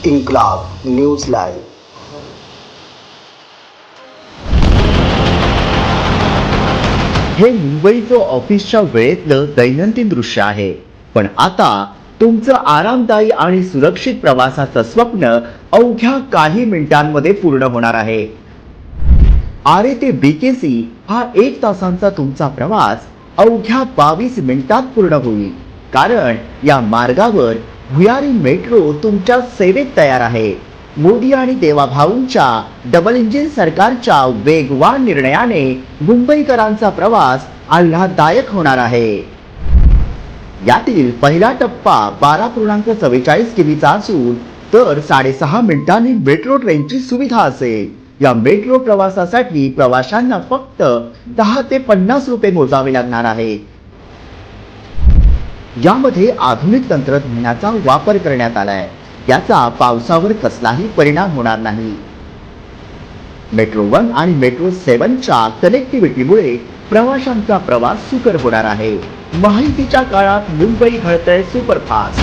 इन्क्लाब news live. हे मुंबईचं ऑफिसच्या वेळेतलं दैनंदिन दृश्य आहे. पण आता तुमचं आरामदायी आणि सुरक्षित प्रवासाचं स्वप्न अवघ्या काही मिनिटांमध्ये पूर्ण होणार आहे. आरे ते बीकेसी हा 1 तासांचा तुमचा प्रवास अवघ्या 22 मिनिटात पूर्ण होईल. कारण या मार्गावर भुयारी मेट्रो तुमच्या सेवेत तयार आहे. मोदी आणि देवाभाऊंच्या डबल इंजिन सरकारच्या वेगवान निर्णयाने मुंबईकरांचा प्रवास आल्हाददायक होणार आहे. यातील पहिला टप्पा 12.44 किमीचा असून तर 6.5 मिनिटांनी मेट्रो ट्रेनची सुविधा असेल. या मेट्रो प्रवासासाठी प्रवाशांना फक्त 10 ते 50 रुपये मोजावे लागणार आहे. यामध्ये आधुनिक तंत्रज्ञानाचा वापर करण्यात आलाय. याचा पावसावर कसलाही परिणाम होणार नाही. मेट्रो 1 आणि मेट्रो 7च्या कनेक्टिव्हिटीमुळे प्रवाशांचा प्रवास सुकर होणार आहे. माहितीच्या काळात मुंबई घडतंय सुपरफास्ट.